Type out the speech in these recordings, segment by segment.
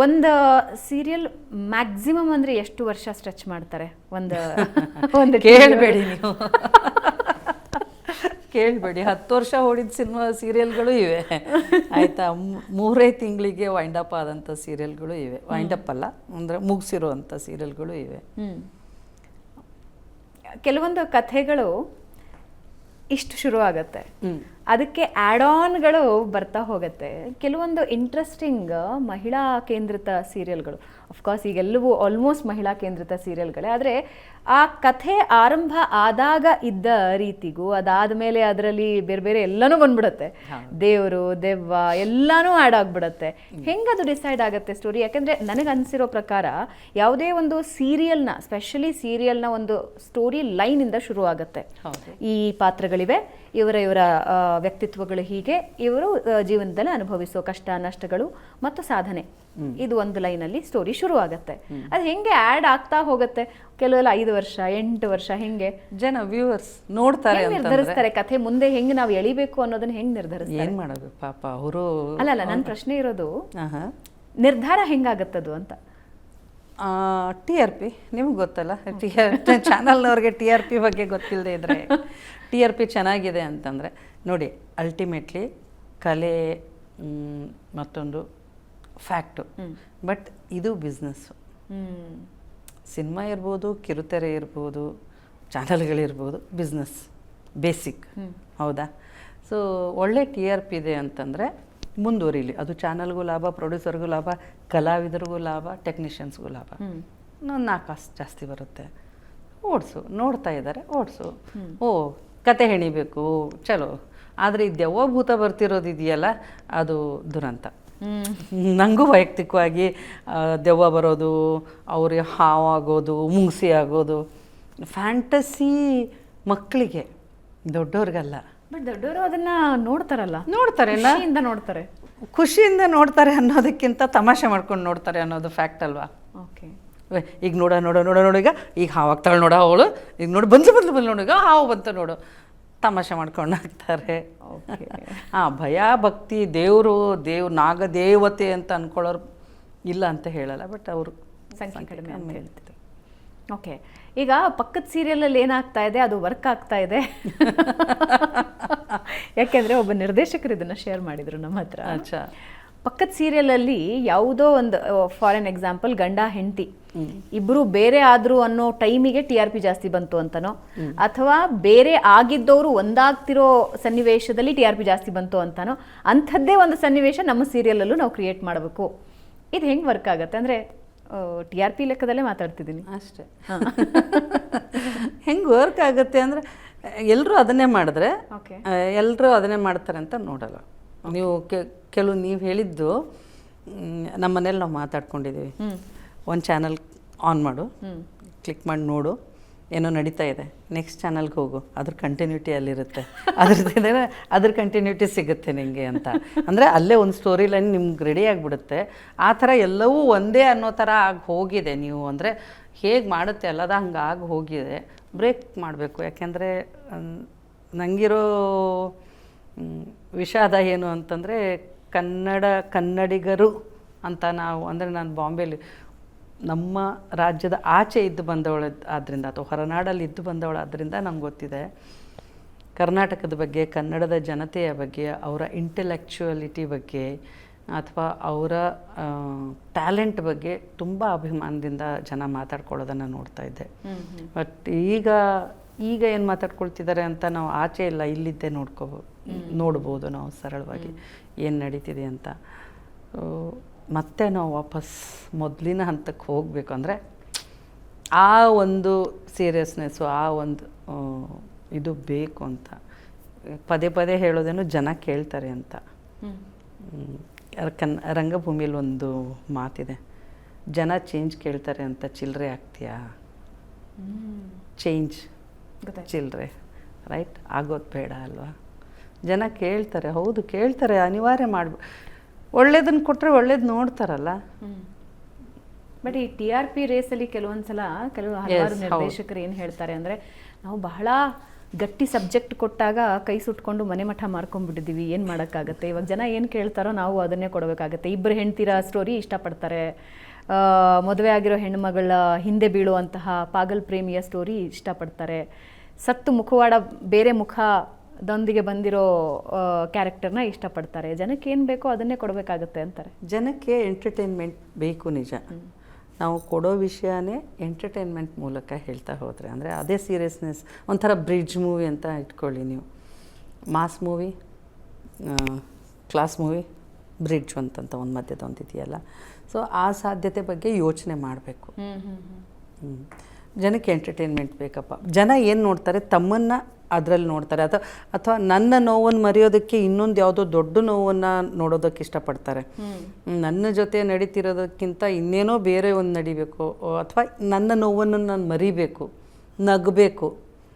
ಒಂದು serial maximum ಅಂದರೆ ಎಷ್ಟು ವರ್ಷ ಸ್ಟ್ರೆಚ್ ಮಾಡ್ತಾರೆ? ಒಂದು ಕೇಳಬೇಡಿ ನೀವು, ಕೇಳಬೇಡಿ. 10 ವರ್ಷ ಓಡಿದ ಸೀರಿಯಲ್ಗಳು ಇವೆ ಆಯಿತಾ. 3 ತಿಂಗಳಿಗೆ ವೈಂಡಪ್ ಆದಂಥ ಸೀರಿಯಲ್ಗಳು ಇವೆ. ವೈಂಡಪ್ ಅಲ್ಲ ಅಂದರೆ ಮುಗಿಸಿರುವಂಥ ಸೀರಿಯಲ್ಗಳು ಇವೆ. ಕೆಲವೊಂದು ಕಥೆಗಳು ಇಷ್ಟು ಶುರು ಆಗತ್ತೆ, ಅದಕ್ಕೆ ಆ್ಯಡ್ ಆನ್ಗಳು ಬರ್ತಾ ಹೋಗುತ್ತೆ. ಕೆಲವೊಂದು ಇಂಟ್ರೆಸ್ಟಿಂಗ್ ಮಹಿಳಾ ಕೇಂದ್ರಿತ ಸೀರಿಯಲ್ಗಳು, ಅಫ್ಕೋರ್ಸ್ ಈಗೆಲ್ಲವೂ ಆಲ್ಮೋಸ್ಟ್ ಮಹಿಳಾ ಕೇಂದ್ರಿತ ಸೀರಿಯಲ್ಗಳೇ, ಆದರೆ ಆ ಕಥೆ ಆರಂಭ ಆದಾಗ ಇದ್ದ ರೀತಿಗೂ ಅದಾದ ಮೇಲೆ ಅದರಲ್ಲಿ ಬೇರೆ ಬೇರೆ ಎಲ್ಲನೂ ಬಂದ್ಬಿಡುತ್ತೆ, ದೇವರು ದೆವ್ವ ಎಲ್ಲನೂ ಆ್ಯಡ್ ಆಗಿಬಿಡುತ್ತೆ. ಹೆಂಗದು ಡಿಸೈಡ್ ಆಗುತ್ತೆ ಸ್ಟೋರಿ? ಯಾಕೆಂದರೆ ನನಗೆ ಅನಿಸಿರೋ ಪ್ರಕಾರ ಯಾವುದೇ ಒಂದು ಸೀರಿಯಲ್ನ, ಸ್ಪೆಷಲಿ ಸೀರಿಯಲ್ನ ಒಂದು ಸ್ಟೋರಿ ಲೈನಿಂದ ಶುರು ಆಗುತ್ತೆ. ಈ ಪಾತ್ರಗಳಿವೆ, ಇವರ ವ್ಯಕ್ತಿತ್ವಗಳು ಹೀಗೆ, ಇವರು ಜೀವನದಲ್ಲಿ ಅನುಭವಿಸೋ ಕಷ್ಟ ನಷ್ಟಗಳು ಮತ್ತು ಸಾಧನೆ, ಇದು ಒಂದು ಲೈನಲ್ಲಿ ಸ್ಟೋರಿ ಶುರು ಆಗುತ್ತೆ. ಅದು ಹೆಂಗೆ ಆ್ಯಡ್ ಆಗ್ತಾ ಹೋಗುತ್ತೆ? ಕೆಲವೆಲ್ಲ 5 ವರ್ಷ 8 ವರ್ಷ ಹೆಂಗೆ ಜನ ವ್ಯೂವರ್ಸ್ ನೋಡ್ತಾರೆ, ನಿರ್ಧರಿಸ್ತಾರೆ ಕಥೆ ಮುಂದೆ ಹೆಂಗೆ ನಾವು ಎಳಿಬೇಕು ಅನ್ನೋದನ್ನ ಹೆಂಗೆ ನಿರ್ಧರಿಸ್ತಾರೆ? ಏನು ಮಾಡೋದು ಪಾಪ ಅವರು. ಅಲ್ಲ ನನ್ನ ಪ್ರಶ್ನೆ ಇರೋದು ನಿರ್ಧಾರ ಹೆಂಗಾಗತ್ತದು ಅಂತ. TRP ನಿಮ್ಗೆ ಗೊತ್ತಲ್ಲ, ಚಾನಲ್ನವ್ರಿಗೆ TRP ಬಗ್ಗೆ ಗೊತ್ತಿಲ್ಲದೆ ಇದ್ರೆ, TRP ಚೆನ್ನಾಗಿದೆ ಅಂತಂದರೆ ನೋಡಿ, ಅಲ್ಟಿಮೇಟ್ಲಿ ಕಲೆ ಮತ್ತೊಂದು ಫ್ಯಾಕ್ಟು, ಬಟ್ ಇದು ಬಿಸ್ನೆಸ್ಸು. ಸಿನಿಮಾ ಇರ್ಬೋದು, ಕಿರುತೆರೆ ಇರ್ಬೋದು, ಚಾನಲ್ಗಳಿರ್ಬೋದು, ಬಿಸ್ನೆಸ್ ಬೇಸಿಕ್, ಹೌದಾ? ಸೊ ಒಳ್ಳೆ TRP ಇದೆ ಅಂತಂದರೆ ಮುಂದುವರಿಲಿ, ಅದು ಚಾನಲ್ಗೂ ಲಾಭ, ಪ್ರೊಡ್ಯೂಸರ್ಗೂ ಲಾಭ, ಕಲಾವಿದರಿಗೂ ಲಾಭ, ಟೆಕ್ನಿಷಿಯನ್ಸ್ಗೂ ಲಾಭ. 4 ಕಾಸು ಜಾಸ್ತಿ ಬರುತ್ತೆ. ಓಡಿಸು, ನೋಡ್ತಾ ಇದ್ದಾರೆ ಓಡಿಸು. ಓ ಕತೆ ಹೆಣಿಬೇಕು, ಚಲೋ. ಆದರೆ ಈ ದೆವ್ವ ಭೂತ ಬರ್ತಿರೋದು ಇದೆಯಲ್ಲ, ಅದು ದುರಂತ. ನನಗೂ ವೈಯಕ್ತಿಕವಾಗಿ ದೆವ್ವ ಬರೋದು, ಅವ್ರಿಗೆ ಹಾವಾಗೋದು, ಮುಂಗ್ಸಿ ಆಗೋದು, ಫ್ಯಾಂಟಸಿ ಮಕ್ಕಳಿಗೆ, ದೊಡ್ಡವ್ರಿಗಲ್ಲ. ಬಟ್ ದೊಡ್ಡವರು ಅದನ್ನ ನೋಡ್ತಾರಲ್ಲ, ನೋಡ್ತಾರೆ, ಖುಷಿಯಿಂದ ನೋಡ್ತಾರೆ ಅನ್ನೋದಕ್ಕಿಂತ ತಮಾಷೆ ಮಾಡ್ಕೊಂಡು ನೋಡ್ತಾರೆ ಅನ್ನೋದು ಫ್ಯಾಕ್ಟ್ ಅಲ್ವಾ? ಓಕೆ, ಈಗ ನೋಡ ಈಗ ಹಾವಾಗ್ತಾಳೆ ನೋಡ ಅವಳು, ಈಗ ನೋಡಿ ಬಂದು ನೋಡೀಗ ಹಾವು ಬಂತ ನೋಡು, ತಮಾಷೆ ಮಾಡ್ಕೊಂಡು ಹಾಕ್ತಾರೆ. ಭಯ ಭಕ್ತಿ ದೇವರು ನಾಗದೇವತೆ ಅಂತ ಅನ್ಕೊಳ್ಳೋರು ಇಲ್ಲ ಅಂತ ಹೇಳಲ್ಲ, ಬಟ್ ಅವರು ಸಂಖ್ಯೆ ಕಡಿಮೆ ಅಂತ ಹೇಳ್ತಿದ್ರು. ಓಕೆ, ಈಗ ಪಕ್ಕದ ಸೀರಿಯಲಲ್ಲಿ ಏನಾಗ್ತಾ ಇದೆ ಅದು ವರ್ಕ್ ಆಗ್ತಾ ಇದೆ. ಯಾಕೆಂದರೆ ಒಬ್ಬ ನಿರ್ದೇಶಕರು ಇದನ್ನು ಶೇರ್ ಮಾಡಿದರು ನಮ್ಮ ಹತ್ರ. ಪಕ್ಕದ ಸೀರಿಯಲಲ್ಲಿ ಯಾವುದೋ ಒಂದು, ಫಾರ್ ಎನ್ ಎಕ್ಸಾಂಪಲ್, ಗಂಡ ಹೆಂಡತಿ ಇಬ್ಬರು ಬೇರೆ ಆದ್ರು ಅನ್ನೋ ಟೈಮಿಗೆ TRP ಜಾಸ್ತಿ ಬಂತು ಅಂತನೋ, ಅಥವಾ ಬೇರೆ ಆಗಿದ್ದವರು ಒಂದಾಗ್ತಿರೋ ಸನ್ನಿವೇಶದಲ್ಲಿ TRP ಜಾಸ್ತಿ ಬಂತು ಅಂತಾನೋ, ಅಂಥದ್ದೇ ಒಂದು ಸನ್ನಿವೇಶ ನಮ್ಮ ಸೀರಿಯಲಲ್ಲೂ ನಾವು ಕ್ರಿಯೇಟ್ ಮಾಡಬೇಕು. ಇದು ಹೆಂಗೆ ವರ್ಕ್ ಆಗುತ್ತೆ ಅಂದರೆ, TRP ಲೆಕ್ಕದಲ್ಲೇ ಮಾತಾಡ್ತಿದ್ದೀನಿ ಅಷ್ಟೇ. ಹೆಂಗೆ ವರ್ಕ್ ಆಗುತ್ತೆ ಅಂದರೆ, ಎಲ್ಲರೂ ಅದನ್ನೇ ಮಾಡಿದ್ರೆ ಎಲ್ಲರೂ ಅದನ್ನೇ ಮಾಡ್ತಾರೆ ಅಂತ ನೋಡಲ್ಲ ನೀವು. ಕೆಲವು ನೀವು ಹೇಳಿದ್ದು ನಮ್ಮ ಮನೇಲಿ ನಾವು ಮಾತಾಡ್ಕೊಂಡಿದ್ದೀವಿ. ಒಂದು ಚಾನಲ್ ಆನ್ ಮಾಡು, ಕ್ಲಿಕ್ ಮಾಡಿ ನೋಡು, ಏನೋ ನಡೀತಾ ಇದೆ, ನೆಕ್ಸ್ಟ್ ಚಾನಲ್ಗೆ ಹೋಗು, ಅದ್ರ ಕಂಟಿನ್ಯೂಟಿ ಅಲ್ಲಿರುತ್ತೆ, ಅದ್ರ ಕಂಟಿನ್ಯೂಟಿ ಸಿಗುತ್ತೆ ನಿಮಗೆ ಅಂತ. ಅಂದರೆ ಅಲ್ಲೇ ಒಂದು ಸ್ಟೋರಿ ಲೈನ್ ನಿಮ್ಗೆ ರೆಡಿ ಆಗಿಬಿಡುತ್ತೆ. ಆ ಥರ ಎಲ್ಲವೂ ಒಂದೇ ಅನ್ನೋ ಥರ ಆಗಿ ಹೋಗಿದೆ. ನೀವು ಅಂದರೆ ಹೇಗೆ ಮಾಡುತ್ತೆ ಅಲ್ಲದ ಹಂಗೆ ಆಗಿ ಹೋಗಿದೆ. ಬ್ರೇಕ್ ಮಾಡಬೇಕು. ಯಾಕೆಂದರೆ ನನಗಿರೋ ವಿಷಾದ ಏನು ಅಂತಂದರೆ, ಕನ್ನಡಿಗರು ಅಂತ ನಾವು, ಅಂದರೆ ನಾನು ಬಾಂಬೆಲಿ ನಮ್ಮ ರಾಜ್ಯದ ಆಚೆ ಇದ್ದು ಬಂದವಳು ಆದ್ದರಿಂದ, ಅಥವಾ ಹೊರನಾಡಲ್ಲಿ ಇದ್ದು ಬಂದವಳು ಆದ್ದರಿಂದ ನಂಗೆ ಗೊತ್ತಿದೆ ಕರ್ನಾಟಕದ ಬಗ್ಗೆ, ಕನ್ನಡದ ಜನತೆಯ ಬಗ್ಗೆ, ಅವರ ಇಂಟೆಲೆಕ್ಚುಯಾಲಿಟಿ ಬಗ್ಗೆ, ಅಥವಾ ಅವರ ಟ್ಯಾಲೆಂಟ್ ಬಗ್ಗೆ ತುಂಬ ಅಭಿಮಾನದಿಂದ ಜನ ಮಾತಾಡ್ಕೊಳ್ಳೋದನ್ನು ನೋಡ್ತಾ ಇದ್ದೆ. ಬಟ್ ಈಗ ಏನು ಮಾತಾಡ್ಕೊಳ್ತಿದ್ದಾರೆ ಅಂತ ನಾವು ಆಚೆ ಇಲ್ಲ, ಇಲ್ಲಿದ್ದೇ ನೋಡ್ಬೋದು ನಾವು ಸರಳವಾಗಿ ಏನು ನಡೀತಿದೆ ಅಂತ. ಮತ್ತೆ ನಾವು ವಾಪಸ್ ಮೊದಲಿನ ಹಂತಕ್ಕೆ ಹೋಗಬೇಕು ಅಂದರೆ, ಆ ಒಂದು ಸೀರಿಯಸ್ನೆಸ್ಸು, ಆ ಒಂದು ಇದು ಬೇಕು ಅಂತ ಪದೇ ಪದೇ ಹೇಳೋದೇನು ಜನ ಕೇಳ್ತಾರೆ ಅಂತ. ರಂಗಭೂಮಿಯಲ್ಲಿ ಒಂದು ಮಾತಿದೆ, ಜನ ಚೇಂಜ್ ಕೇಳ್ತಾರೆ ಅಂತ ಚಿಲ್ಲರೆ ಆಗ್ತೀಯಾ? ಚೇಂಜ್ ಚಿಲ್ಲರೆ, ರೈಟ್? ಆಗೋದು ಬೇಡ ಅಲ್ವಾ? ಜನ ಕೇಳ್ತಾರೆ, ಹೌದು ಕೇಳ್ತಾರೆ, ಅನಿವಾರ್ಯ ಒಳ್ಳೇದನ್ನು ಕೊಟ್ಟರೆ ಒಳ್ಳೇದು ನೋಡ್ತಾರಲ್ಲ. ಬಟ್ ಈ TRP ರೇಸಲ್ಲಿ ಕೆಲವೊಂದ್ಸಲ ಹಲವಾರು ನಿರ್ದೇಶಕರು ಏನು ಹೇಳ್ತಾರೆ ಅಂದರೆ, ನಾವು ಬಹಳ ಗಟ್ಟಿ ಸಬ್ಜೆಕ್ಟ್ ಕೊಟ್ಟಾಗ ಕೈ ಸುಟ್ಕೊಂಡು ಮನೆ ಮಠ ಮಾರ್ಕೊಂಡ್ಬಿಟ್ಟಿದ್ದೀವಿ, ಏನು ಮಾಡೋಕ್ಕಾಗತ್ತೆ. ಇವಾಗ ಜನ ಏನು ಕೇಳ್ತಾರೋ ನಾವು ಅದನ್ನೇ ಕೊಡಬೇಕಾಗತ್ತೆ. ಇಬ್ಬರು ಹೆಣ್ತಿರ ಸ್ಟೋರಿ ಇಷ್ಟಪಡ್ತಾರೆ, ಮದುವೆ ಆಗಿರೋ ಹೆಣ್ಮಗಳ ಹಿಂದೆ ಬೀಳುವಂತಹ ಪಾಗಲ್ ಪ್ರೇಮಿಯ ಸ್ಟೋರಿ ಇಷ್ಟಪಡ್ತಾರೆ, ಸತ್ತು ಮುಖವಾಡ ಬೇರೆ ಮುಖದೊಂದಿಗೆ ಬಂದಿರೋ ಕ್ಯಾರೆಕ್ಟರ್ನ ಇಷ್ಟಪಡ್ತಾರೆ. ಜನಕ್ಕೆ ಏನು ಬೇಕೋ ಅದನ್ನೇ ಕೊಡಬೇಕಾಗತ್ತೆ ಅಂತಾರೆ. ಜನಕ್ಕೆ ಎಂಟರ್ಟೈನ್ಮೆಂಟ್ ಬೇಕು ನಿಜ. ನಾವು ಕೊಡೋ ವಿಷಯನೇ ಎಂಟರ್ಟೈನ್ಮೆಂಟ್ ಮೂಲಕ ಹೇಳ್ತಾ ಹೋದರೆ, ಅಂದರೆ ಅದೇ ಸೀರಿಯಸ್ನೆಸ್, ಒಂಥರ ಬ್ರಿಡ್ಜ್ ಮೂವಿ ಅಂತ ಇಟ್ಕೊಳ್ಳಿ ನೀವು. Mass movie, class movie, bridge ಅಂತಂತ ಒಂದು ಮಧ್ಯದ ಒಂದು ಇದೆಯಲ್ಲ. ಸೊ ಆ ಸಾಧ್ಯತೆ ಬಗ್ಗೆ ಯೋಚನೆ ಮಾಡಬೇಕು. ಜನಕ್ಕೆ ಎಂಟರ್ಟೈನ್ಮೆಂಟ್ ಬೇಕಪ್ಪ. ಜನ ಏನು ನೋಡ್ತಾರೆ, ತಮ್ಮನ್ನು ಅದರಲ್ಲಿ ನೋಡ್ತಾರೆ, ಅಥವಾ ನನ್ನ ನೋವನ್ನು ಮರೆಯೋದಕ್ಕೆ ಇನ್ನೊಂದು ಯಾವುದೋ ದೊಡ್ಡ ನೋವನ್ನು ನೋಡೋದಕ್ಕೆ ಇಷ್ಟಪಡ್ತಾರೆ. ನನ್ನ ಜೊತೆ ನಡೀತಿರೋದಕ್ಕಿಂತ ಇನ್ನೇನೋ ಬೇರೆ ಒಂದು ನಡಿಬೇಕು, ಅಥವಾ ನನ್ನ ನೋವನ್ನು ನಾನು ಮರಿಬೇಕು, ನಗಬೇಕು,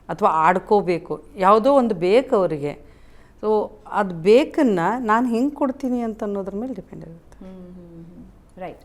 ಅಥವಾ ಆಡ್ಕೋಬೇಕು, ಯಾವುದೋ ಒಂದು ಬೇಕು ಅವರಿಗೆ. ಸೊ ಅದು ಬೇಕನ್ನು ನಾನು ಹೆಂಗೆ ಕೊಡ್ತೀನಿ ಅಂತ ಅನ್ನೋದ್ರ ಮೇಲೆ ಡಿಪೆಂಡ್ ಆಗುತ್ತೆ. ರೈಟ್.